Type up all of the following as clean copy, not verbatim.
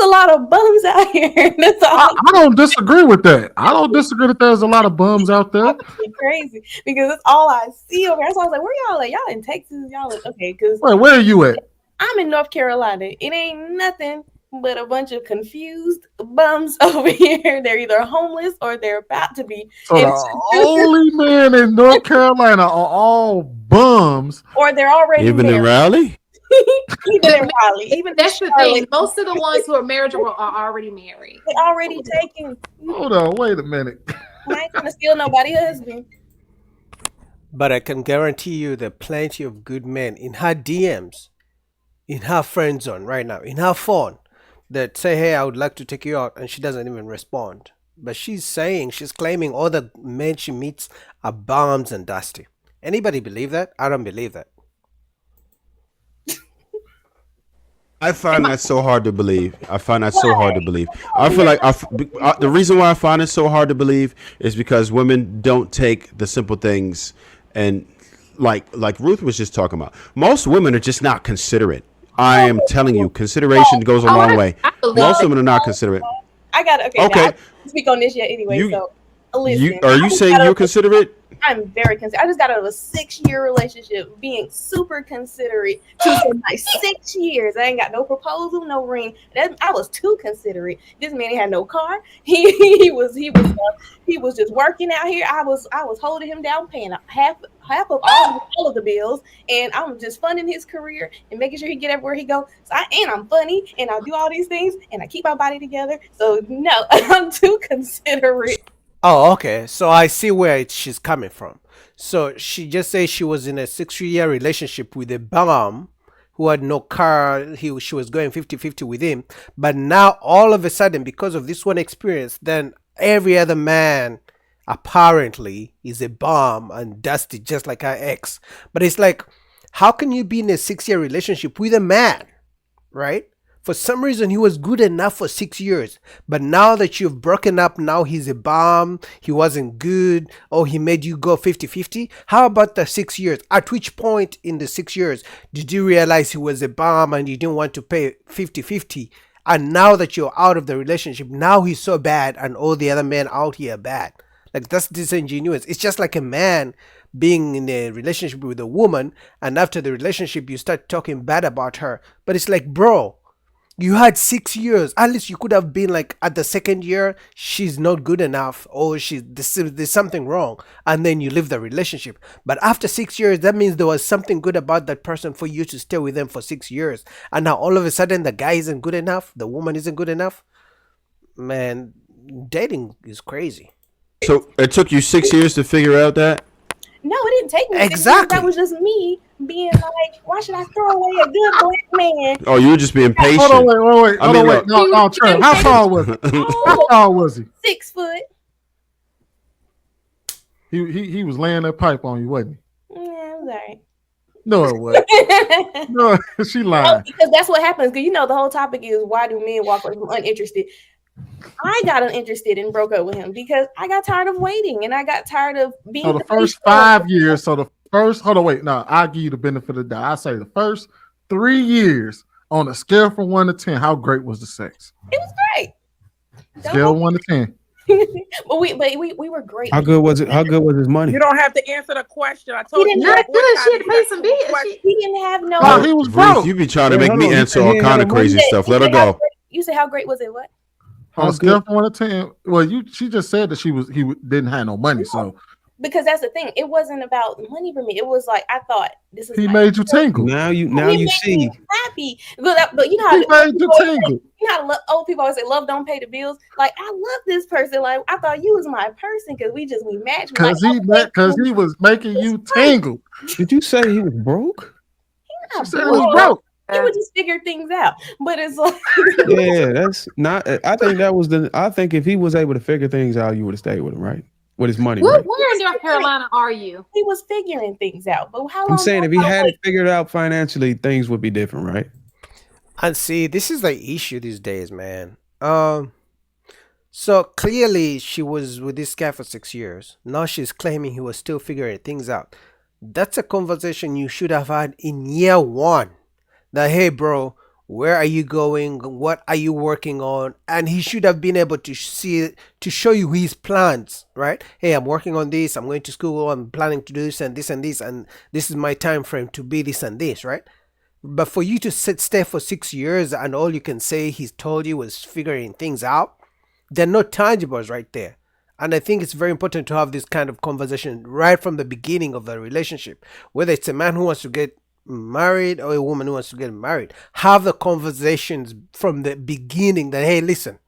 lot of bums out here. That's all. I don't disagree with that. I don't disagree that there's a lot of bums out there. Crazy because that's all I see over here. So I was like, where y'all at? Y'all in Texas? Y'all okay? Because Wait, where are you at? I'm in North Carolina. It ain't nothing but a bunch of confused bums over here. They're either homeless or they're about to be. So the only men in North Carolina are all bums, or they're already Even in married. Raleigh? Even in Raleigh. Even That's in the thing. Charlotte, Most of the ones who are marriageable are already married. they already taken. Hold on, wait a minute. I ain't gonna steal nobody's husband. But I can guarantee you there are plenty of good men in her DMs, in her friend zone right now, in her phone, that say, hey, I would like to take you out, and she doesn't even respond. But she's claiming all the men she meets are bums and dusty. Anybody believe that? I don't believe that. I find that so hard to believe. I find that so hard to believe. I feel like the reason why I find it so hard to believe is because women don't take the simple things, and like Ruth was just talking about. Most women are just not considerate. I am telling you, consideration goes a long way. Most women are not considerate. I got okay. Okay. Now, I can't speak on this yet anyway. So listen. Are you saying you're considerate? I'm very considerate. I just got out of a 6-year relationship, being super considerate to like 6 years. I ain't got no proposal, no ring. I was too considerate. This man had no car. He was just working out here. I was holding him down, paying half of all of the bills, and I'm just funding his career and making sure he get everywhere he goes. So I'm funny, and I do all these things, and I keep my body together. So no, I'm too considerate. Oh, okay. So I see where she's coming from. So she just says she was in a 6-year relationship with a bum who had no car. She was going 50-50 with him. But now all of a sudden, because of this one experience, then every other man apparently is a bum and dusty, just like her ex. But it's like, how can you be in a 6-year relationship with a man, right? For some reason, he was good enough for 6 years. But now that you've broken up, now he's a bum, he wasn't good, or he made you go 50-50. How about the 6 years? At which point in the 6 years did you realize he was a bum and you didn't want to pay 50-50? And now that you're out of the relationship, now he's so bad and all the other men out here are bad. Like, that's disingenuous. It's just like a man being in a relationship with a woman, and after the relationship, you start talking bad about her. But it's like, bro, you had 6 years. At least you could have been like, at the second year, she's not good enough, or there's something wrong, and then you leave the relationship. But after 6 years, that means there was something good about that person for you to stay with them for 6 years. And now all of a sudden, the guy isn't good enough, the woman isn't good enough. Man, dating is crazy. So it took you 6 years to figure out that? No, it didn't take me. Exactly. That was just me being like, why should I throw away a good black man? Oh, you were just being patient. Hold on, wait. I mean, Wait. No, Trent. How tall was he? How tall was he? 6 foot. He was laying that pipe on you, wasn't Yeah, it was all right. No, it wasn't. No, she lied. Because that's what happens. Because the whole topic is, why do men walk away from uninterested? I got uninterested and broke up with him because I got tired of waiting and I got tired of being. So the first 5 years. So the first. Hold on, wait. No, I'll give you the benefit of the doubt. I say the first 3 years on a scale from 1 to 10. How great was the sex? It was great. Scale 1 to 10. But we were great. How good was it? How good was his money? You don't have to answer the question. I told you. Not good. She had to pay some bills. He didn't have no. Oh, he was Bruce, broke. you be trying to make me answer all kind of crazy stuff. Let her go. You said how great was it? What? On a scale from 1 to 10. Well, she just said that he didn't have no money. So because that's the thing. It wasn't about money for me. It was like I thought this is. He made you tingle. Now you see. Me happy, but you know how He made you tingle. You know how old people always say love don't pay the bills. Like I love this person. Like I thought you was my person because we matched. Because he was making you tingle. Did you say he was broke? She said he was broke. He would just figure things out. But it's like Yeah, that's not. I think that was the. I think if he was able to figure things out, you would have stayed with him, right? With his money, right? Where in North Carolina are you? He was figuring things out. But how long? I'm saying if he had it figured out financially, things would be different, right? And see, this is the issue these days, man. So clearly she was with this guy for 6 years. Now she's claiming he was still figuring things out. That's a conversation you should have had in year 1. That, hey, bro, Where are you going? What are you working on? And he should have been able to to show you his plans, right? Hey, I'm working on this. I'm going to school. I'm planning to do this and this and this, and this is my time frame to be this and this, right? But for you to stay for 6 years and all you can say he's told you was figuring things out, they're not tangibles right there. And I think it's very important to have this kind of conversation right from the beginning of the relationship, whether it's a man who wants to get married or a woman who wants to get married. Have the conversations from the beginning that, hey, listen,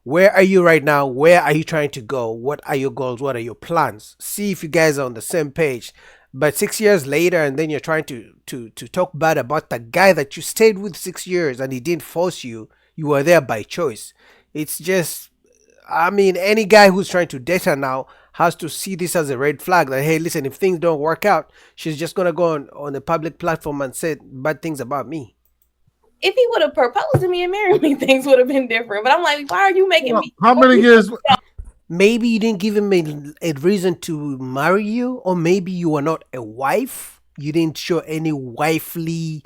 where are you right now? Where are you trying to go? What are your goals? What are your plans? See if you guys are on the same page. But 6 years later, and then you're trying to talk bad about the guy that you stayed with 6 years and he didn't force you. You were there by choice. It's just, I mean, any guy who's trying to date her now has to see this as a red flag that, hey, listen, if things don't work out, she's just going to go on a public platform and say bad things about me. If he would have proposed to me and married me, things would have been different. But I'm like, why are you making me? How many years? Maybe you didn't give him a reason to marry you, or maybe you were not a wife. You didn't show any wifely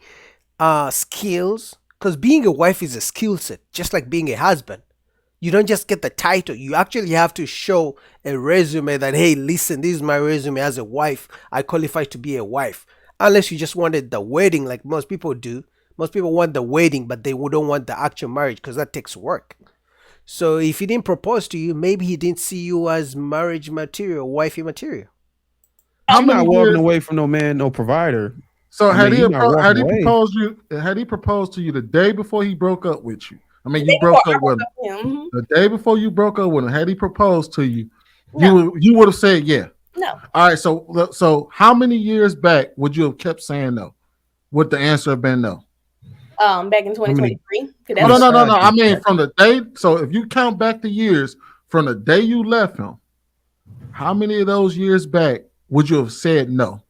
skills. Because being a wife is a skill set, just like being a husband. You don't just get the title. You actually have to show a resume that, hey, listen, this is my resume as a wife. I qualify to be a wife. Unless you just wanted the wedding like most people do. Most people want the wedding, but they don't want the actual marriage because that takes work. So if he didn't propose to you, maybe he didn't see you as marriage material, wifey material. I'm not walking years- away from no man, no provider. So I had mean, he you're not walking had he away. proposed you? Had he proposed to you the day before he broke up with you? I mean, you Before broke I up with him. him. The day before you broke up with him, had he proposed to you, No. you would have said yeah. No. All right. So how many years back would you have kept saying no? Would the answer have been no? Back in 2023. Oh, no. I mean, from the day. So if you count back the years from the day you left him, how many of those years back would you have said no?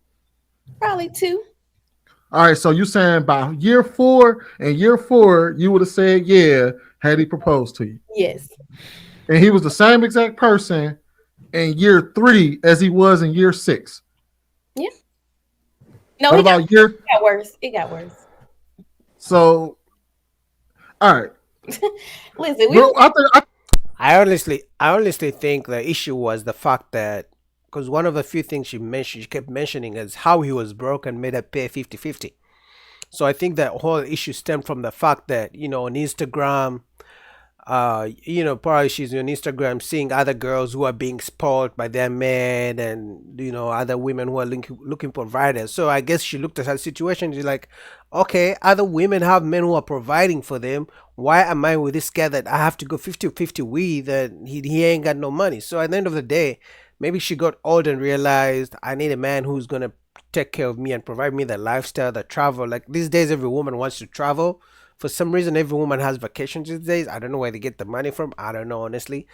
Probably 2. All right. So you saying by year 4 you would have said yeah had he proposed to you, Yes. and he was the same exact person in year 3 as he was in year 6. Yeah. No, What it about year? got worse. It got worse. So, all right. Listen, Well, I honestly think the issue was the fact that, because one of the few things she kept mentioning is how he was broke and made her pay 50-50. So I think that whole issue stemmed from the fact that, on Instagram, probably she's on Instagram seeing other girls who are being spoiled by their men and, other women who are looking providers. So I guess she looked at her situation. She's like, okay, other women have men who are providing for them. Why am I with this guy that I have to go 50-50 with and he ain't got no money? So at the end of the day, maybe she got old and realized I need a man who's going to take care of me and provide me the lifestyle, the travel. Like these days, every woman wants to travel. For some reason, every woman has vacations these days. I don't know where they get the money from. I don't know, honestly.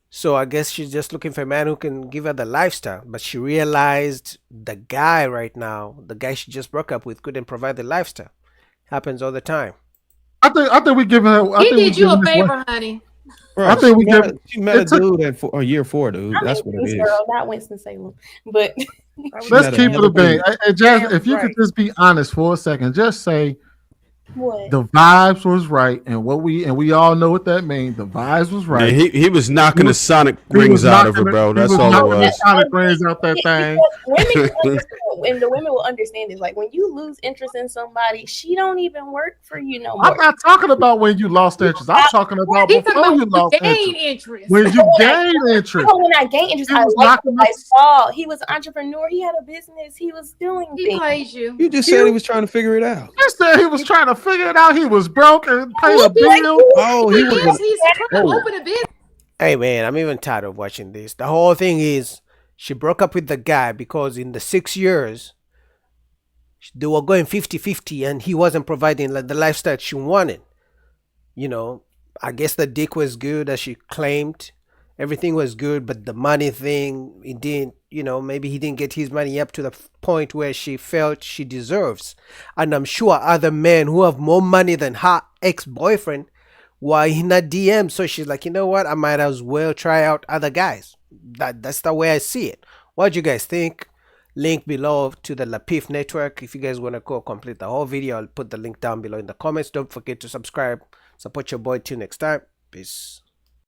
So I guess she's just looking for a man who can give her the lifestyle. But she realized the guy right now, the guy she just broke up with, couldn't provide the lifestyle. Happens all the time. I think we giving her. He did you a favor, honey. Bro, I think she met a it took- dude at year 4, dude. I'm That's in what it is. Winsboro, not Winston-Salem. But Let's She keep met it a a bang. Hey, Jasmine, Damn if you could right. just be honest for a second, just say what? the vibes was right, and we all know what that means. The vibes was right. Man, he was knocking He the was- sonic He was rings out of her, knocking bro. he That's all it knocking the was. sonic rings out that thing. Women can understand, and the women will understand this. Like when you lose interest in somebody, she don't even work for you no more. I'm not talking about when you lost interest. I'm talking about He before talking you about lost gain interest. interest. When you gained interest. So when I gained interest, He I was liked him. knocking I saw he was an entrepreneur. He had a business. He was doing He things. plays you. You just said he was trying to figure it out. He said he was trying to figure it out. He was broke and pay a Look like bill. Oh, he was. Yes, he's trying to Oh. open a business. Hey man, I'm even tired of watching this. The whole thing is she broke up with the guy because in the 6 years they were going 50-50 and he wasn't providing like the lifestyle she wanted. I guess the dick was good as she claimed. Everything was good, but the money thing, it didn't, maybe he didn't get his money up to the point where she felt she deserves. And I'm sure other men who have more money than her ex-boyfriend were in her DM. So she's like, you know what? I might as well try out other guys. That's the way I see it. What do you guys think? link below to the Lapif network. If you guys want to go complete the whole video, I'll put the link down below in the comments. Don't forget to subscribe. Support your boy. Till next time. Peace.